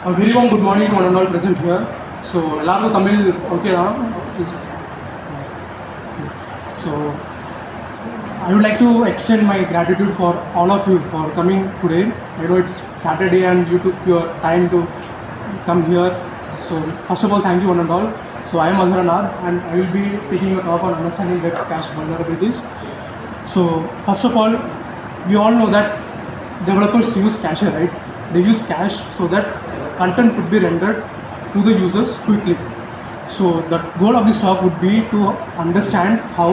A very warm good morning to one and all present here. So, எல்லாருக்கும் Tamil okay தான். So, I would like to extend my gratitude for all of you for coming today. I know it's Saturday and you took your time to come here. So, first of all, thank you one and all. So, I am Madhura Nath and I will be taking a talk on understanding web cache vulnerabilities. So, first of all, we all know that developers use cache, right? They use cache so that content could be rendered to the users quickly. So the goal of this talk would be to understand how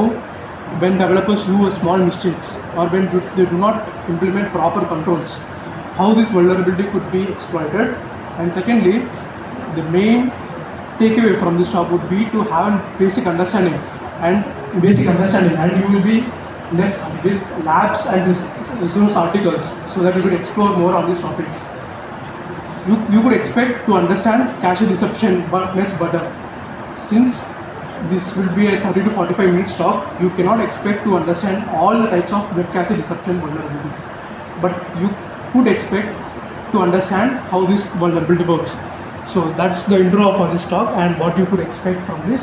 when developers do small mistakes or when they do not implement proper controls, how this vulnerability could be exploited. And secondly, the main takeaway from this talk would be to have a basic understanding and you will be left with labs and resource articles so that you could explore more on this topic. You could expect to understand cache deception but less better. Since this will be a 30 to 45 minutes talk, you cannot expect to understand all the types of web cache deception vulnerabilities. But you could expect to understand how this vulnerability works. So that's the intro for this talk and what you could expect from this.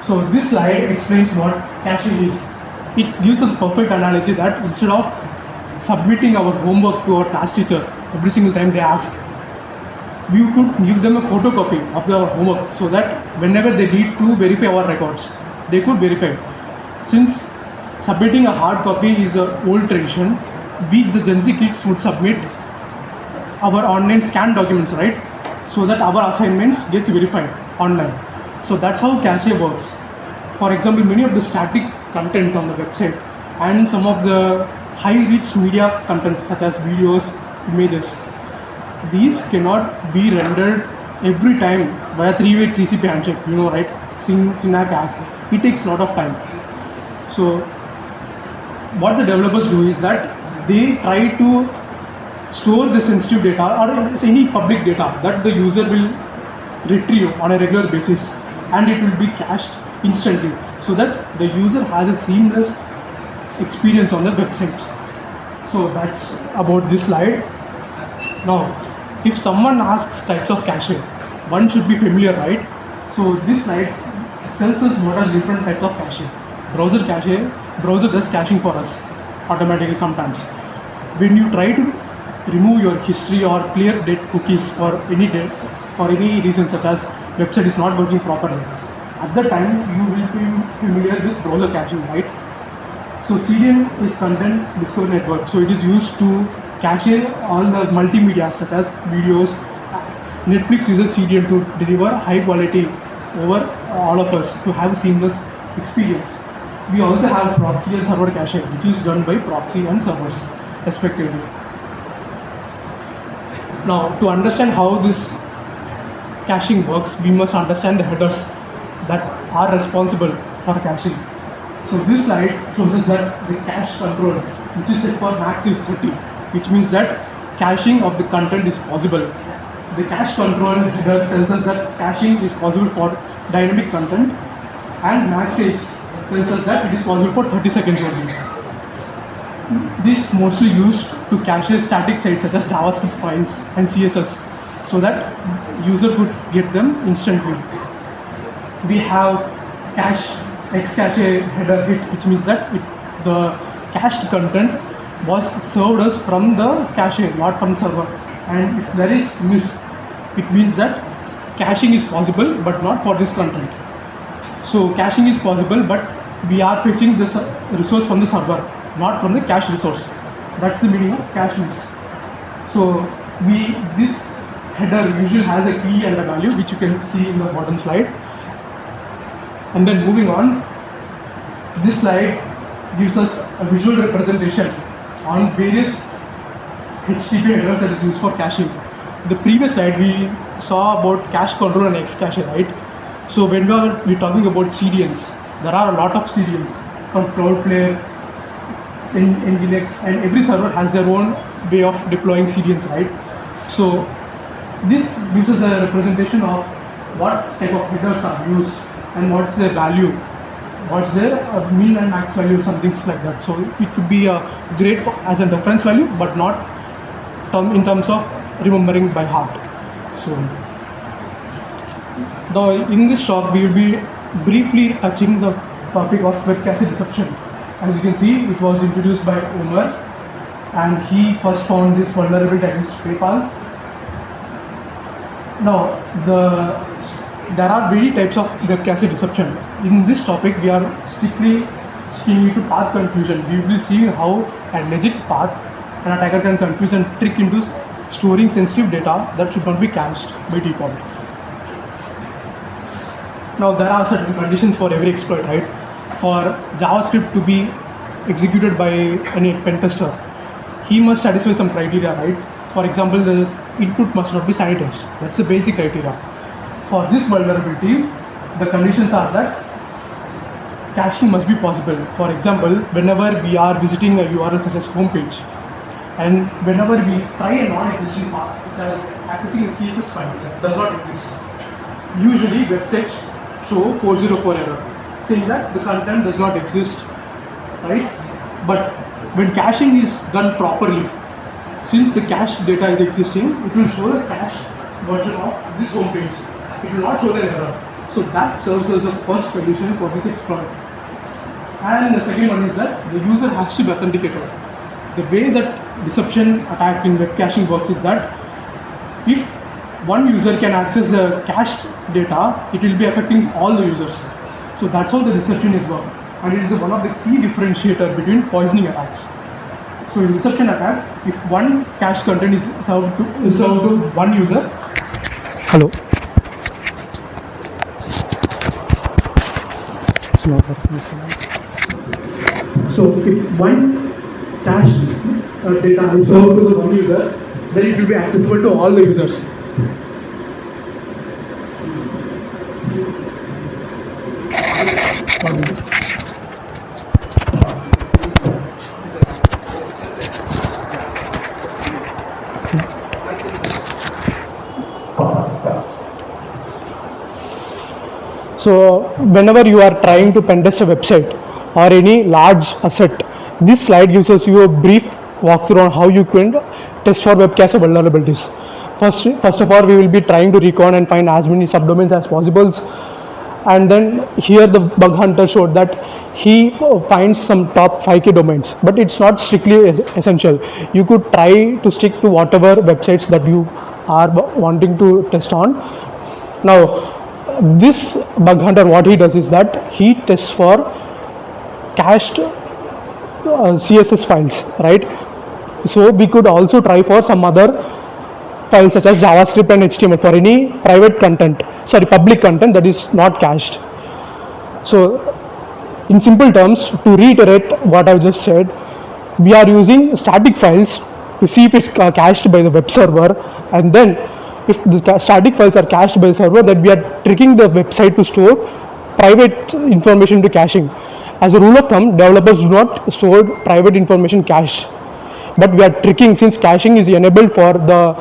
So this slide explains what caching is. It gives a perfect analogy that instead of submitting our homework to our class teacher every single time they ask, we could give them a photocopy of their homework so that whenever they need to verify our records, they could verify. Since submitting a hard copy is an old tradition, we, the Gen Z kids, would submit our online scanned documents, right? So that our assignments gets verified online. So that's how cache works. For example, many of the static content on the website and some of the high reach media content such as videos, images, these cannot be rendered every time via three-way TCP handshake, you know, right? Sync ACK. It takes a lot of time. So what the developers do is that they try to store the sensitive data or any public data that the user will retrieve on a regular basis, and it will be cached instantly so that the user has a seamless experience on the website. So that's about this slide. Now, if someone asks types of cache, one should be familiar, right? So this slide tells us what are different types of cache. Browser cache, browser does caching for us automatically sometimes. When you try to remove your history or clear date cookies for any reason such as website is not working properly, at the time you will be familiar with browser caching, right? So CDN is content discovery network. So it is used to cache all the multimedia such as videos. Netflix uses CDN to deliver high quality over all of us to have a seamless experience. We also have proxy and server cache, which is done by proxy and servers respectively. Now, to understand how this caching works, we must understand the headers that are responsible for caching. So this slide shows us that the cache control, which is set for max, is 30, which means that caching of the content is possible. The cache control header tells us that caching is possible for dynamic content, and max age tells us that it is possible for 30 seconds only. This is mostly used to cache static sites such as JavaScript files and CSS so that user could get them instantly. We have cache Xcache header hit, which means that the cached content was served us from the cache, not from server. And if there is miss, it means that caching is possible but not for this content. So caching is possible, but we are fetching this resource from the server, not from the cache resource. That's the meaning of cache miss. So this header usually has a key and a value, which you can see in the bottom slide. And then moving on, this slide gives us a visual representation on various HTTP headers that is used for caching. The previous slide we saw about cache control and Xcache, right? So when we're talking about CDNs, there are a lot of CDNs from Cloudflare, Nginx, and every server has their own way of deploying CDNs, right? So this gives us a representation of what type of headers are used and what's their value, what's their mean and max value, some things like that. So it could be great as a reference value, but not in terms of remembering by heart. So in this talk we will be briefly touching the topic of webcast deception. As you can see, it was introduced by Omar, and he first found this vulnerability against PayPal. Now there are many types of webcast deception. In this topic we are strictly sticking to path confusion. We will be seeing how a legit path an attacker can confuse and trick into storing sensitive data that should not be cached by default. Now there are certain conditions for every exploit, right? For JavaScript to be executed by any pen tester, he must satisfy some criteria, right? For example, the input must not be sanitized. That's the basic criteria. For this vulnerability, the conditions are that caching must be possible. For example, whenever we are visiting a URL such as homepage, and whenever we try a non-existing path, such as accessing a CSS file that does not exist, usually websites show 404 error, saying that the content does not exist, right? But when caching is done properly, since the cached data is existing, it will show the cached version of this home page. It will not show the error. So that serves as the first condition for this exploit. And the second one is that the user has to be authenticated. The way that deception attack in web caching works is that if one user can access the cached data, it will be affecting all the users. So that's how the deception is worked, and it is one of the key differentiator between poisoning attacks. So in deception attack, if one cached content is served to one user, hello. So if one cached data is served to the one user, then it will be accessible to all the users. So whenever you are trying to pen test a website or any large asset, this slide gives us you a brief walkthrough on how you can test for webcast vulnerabilities. First of all, we will be trying to recon and find as many subdomains as possible. And then here the bug hunter showed that he finds some top 5k domains, but it's not strictly essential. You could try to stick to whatever websites that you are wanting to test on. Now this bug hunter, what he does is that he tests for cached CSS files, right? So we could also try for some other files such as JavaScript and HTML for any public content that is not cached. So in simple terms, to reiterate what I just said, we are using static files to see if it's cached by the web server, and then if the static files are cached by the server, then we are tricking the website to store private information to caching. As a rule of thumb, developers do not store private information cached, but we are tricking, since caching is enabled for the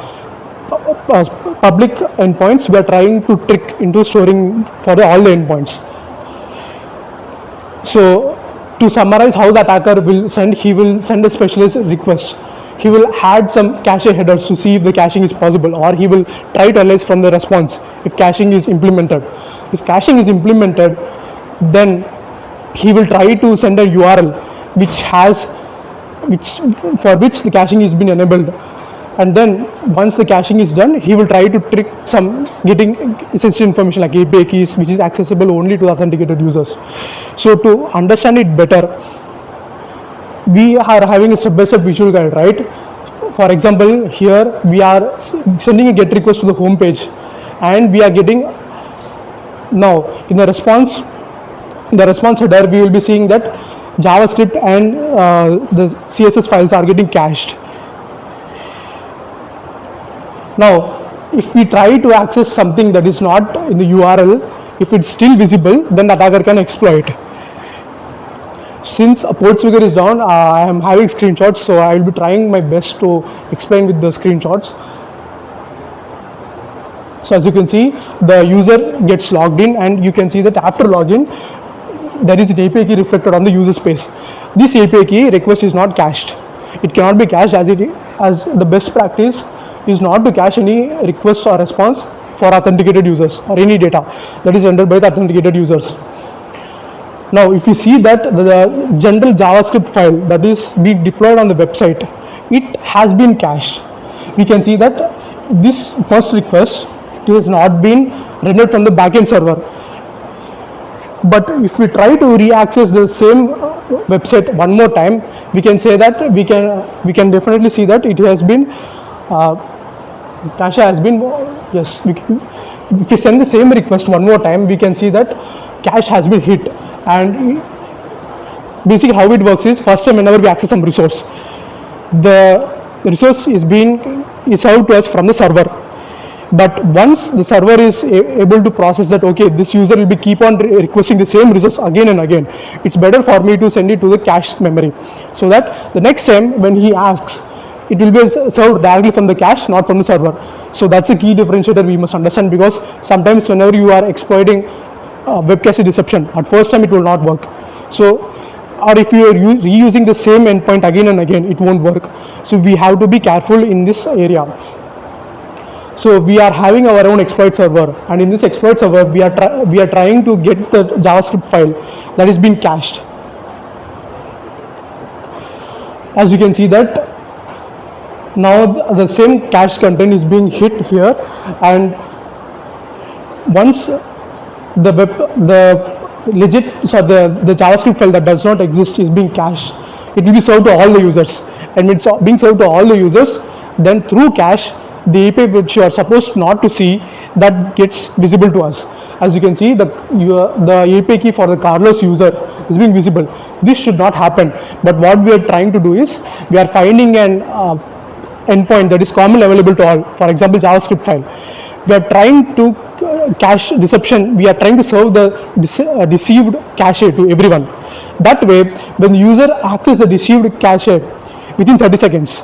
public endpoints, we are trying to trick into storing for all the endpoints. So to summarize how the attacker will send, he will send a specialist request. He will add some cache headers to see if the caching is possible, or he will try to analyze from the response if caching is implemented. If caching is implemented, then he will try to send a URL for which the caching has been enabled. And then once the caching is done, he will try to trick some getting sensitive information like API keys, which is accessible only to authenticated users. So to understand it better, we are having a step-by-step visual guide, right? For example, here we are sending a GET request to the home page, and we are getting, now in the response header, we will be seeing that JavaScript and the CSS files are getting cached. Now, if we try to access something that is not in the URL, if it's still visible, then the attacker can exploit. Since a port figure is down, I am having screenshots, so I will be trying my best to explain with the screenshots. So as you can see, the user gets logged in, and you can see that after login, there is an API key reflected on the user space. This API key request is not cached. It cannot be cached, as the best practice is not to cache any request or response for authenticated users or any data that is rendered by the authenticated users. Now, if you see that the general JavaScript file that is being deployed on the website, it has been cached. We can see that this first request has not been rendered from the backend server. But if we try to re-access the same website one more time, we can say that we can definitely see that it has been cache has been, yes. If we send the same request one more time, we can see that cache has been hit. And basically how it works is, first time whenever we access some resource, the resource is served to us from the server. But once the server is able to process that, okay, this user will be keep on requesting the same resource again and again, it's better for me to send it to the cache memory, so that the next time when he asks, it will be served directly from the cache, not from the server. So that's a key differentiator we must understand, because sometimes whenever you are exploiting web cache deception, at first time it will not work. So, or if you are reusing the same endpoint again and again, it won't work. So we have to be careful in this area. So we are having our own exploit server, and in this exploit server we are trying to get the JavaScript file that is being cached. As you can see that now the same cache content is being hit here, and once the JavaScript file that does not exist is being cached, it will be served to all the users, and when it's being served to all the users, then through cache the API which you are supposed not to see, that gets visible to us. As you can see, the API key for the Carlos user is being visible. This should not happen, but what we are trying to do is, we are finding an endpoint that is commonly available to all, for example JavaScript file. We are trying to cache deception, we are trying to serve the deceived cache to everyone. That way, when the user accesses the deceived cache within 30 seconds,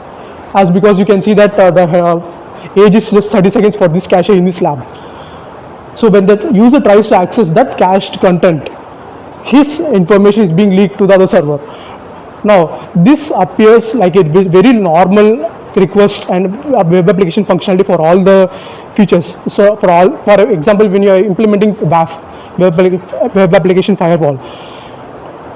as because you can see that the age is just 30 seconds for this cache in this lab. So when the user tries to access that cached content, his information is being leaked to the other server. Now this appears like a very normal request and web application functionality for all the features. So for example, when you are implementing WAF, web application firewall,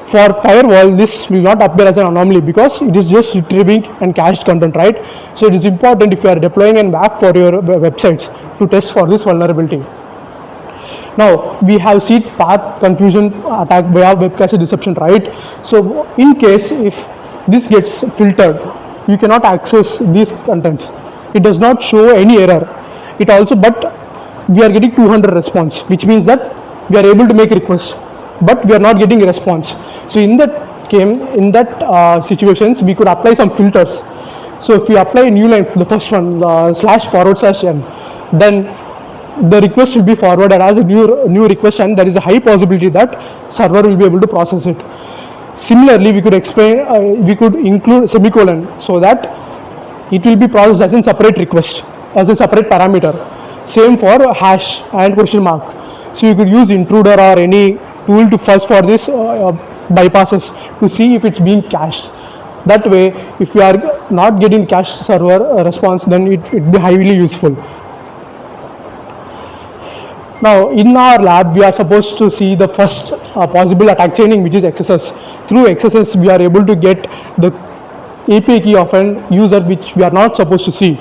for firewall this will not appear as an anomaly because it is just retrieving and cached content, right? So it is important if you are deploying an WAF for your websites to test for this vulnerability. Now we have seen path confusion attack via web cache deception, right? So in case if this gets filtered, you cannot access these contents. It does not show any error. It also, but we are getting 200 response, which means that we are able to make requests, but we are not getting a response. So in that situations, we could apply some filters. So if we apply a new line, the first one //n, then the request will be forwarded as a new request, and there is a high possibility that server will be able to process it. Similarly, we could include semicolon, so that it will be processed as a separate request, as a separate parameter. Same for hash and question mark. So you could use intruder or any tool to first for this bypasses to see if it's being cached. That way, if we are not getting cached server response, then it would be highly useful. Now in our lab, we are supposed to see the first possible attack chaining, which is XSS. Through XSS, we are able to get the API key of an user which we are not supposed to see.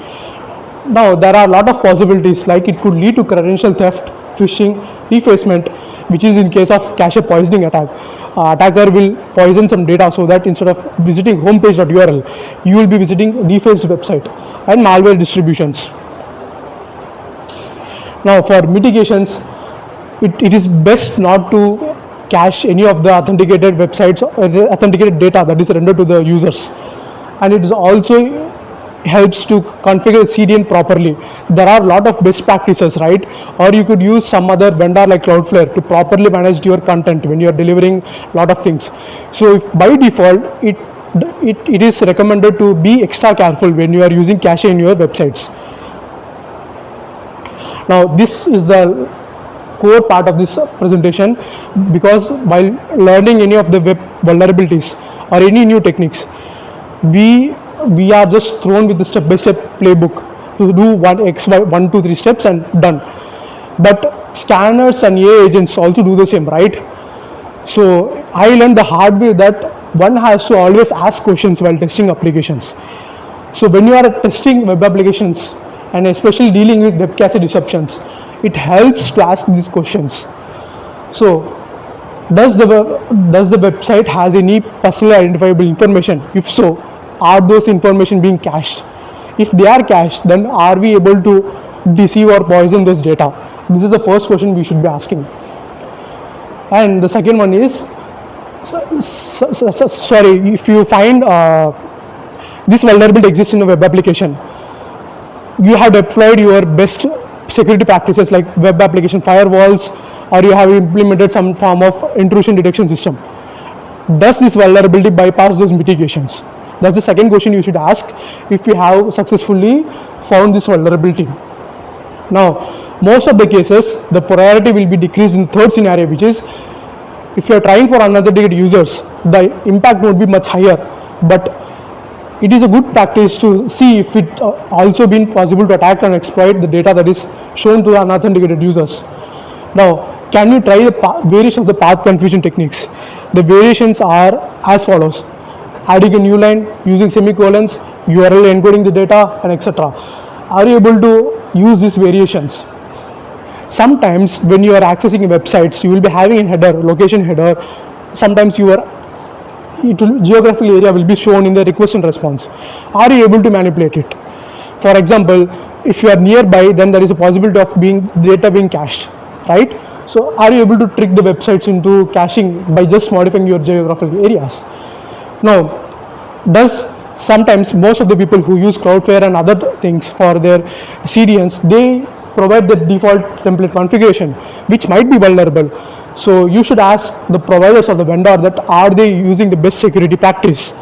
Now there are a lot of possibilities, like it could lead to credential theft, phishing, defacement, which is in case of cache poisoning attack. Attacker will poison some data so that instead of visiting homepage.url, you will be visiting defaced website, and malware distributions. Now for mitigations, it is best not to cache any of the authenticated websites or the authenticated data that is rendered to the users, and it is also helps to configure CDN properly. There are a lot of best practices, right? Or you could use some other vendor like Cloudflare to properly manage your content when you are delivering a lot of things. So if by default it is recommended to be extra careful when you are using cache in your websites. Now this is the core part of this presentation, because while learning any of the web vulnerabilities or any new techniques, we are just thrown with the step-by-step playbook, to do one X, Y, 1, 2, 3 steps and done. But scanners and AI agents also do the same, right? So I learned the hard way that one has to always ask questions while testing applications. So when you are testing web applications and especially dealing with webcast disruptions, it helps to ask these questions. So does the website has any personally identifiable information? If so, are those information being cached? If they are cached, then are we able to deceive or poison those data? This is the first question we should be asking. And the second one is, sorry, if you find this vulnerability exists in a web application, you have deployed your best security practices like web application firewalls, or you have implemented some form of intrusion detection system. Does this vulnerability bypass those mitigations? That's the second question you should ask if you have successfully found this vulnerability. Now, most of the cases, the priority will be decreased in the third scenario, which is if you are trying for unauthenticated users, the impact would be much higher. But it is a good practice to see if it also been possible to attack and exploit the data that is shown to the unauthenticated users. Now, can you try the variation of the path confusion techniques? The variations are as follows: adding a new line, using semicolons, URL encoding the data, and etc. Are you able to use these variations? Sometimes when you are accessing websites, you will be having a header, location header. Sometimes your geographical area will be shown in the request and response. Are you able to manipulate it? For example, if you are nearby, then there is a possibility of data being cached, right? So are you able to trick the websites into caching by just modifying your geographical areas? Now, sometimes most of the people who use Cloudflare and other things for their CDNs, they provide the default template configuration, which might be vulnerable. So you should ask the providers or the vendor that are they using the best security practice.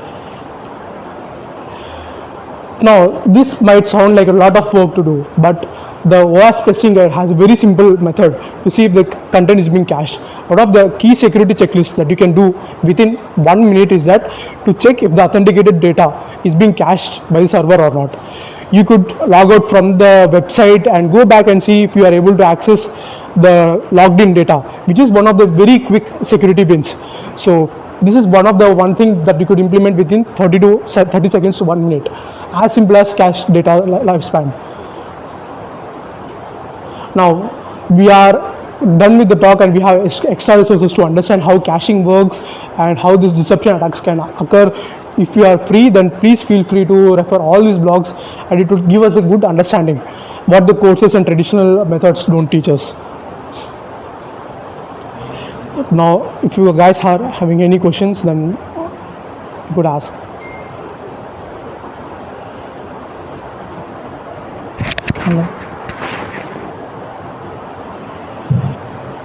Now, this might sound like a lot of work to do, but the OWASP testing guide has a very simple method to see if the content is being cached. One of the key security checklists that you can do within 1 minute is that to check if the authenticated data is being cached by the server or not. You could log out from the website and go back and see if you are able to access the logged in data, which is one of the very quick security wins. So this is one thing that you could implement within 30 seconds to 1 minute, as simple as cached data lifespan. Now we are done with the talk and we have extra resources to understand how caching works and how these deception attacks can occur. If you are free, then please feel free to refer all these blogs, and it will give us a good understanding what the courses and traditional methods don't teach us. Now, if you guys are having any questions, then you could ask.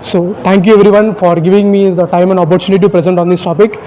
So thank you everyone for giving me the time and opportunity to present on this topic.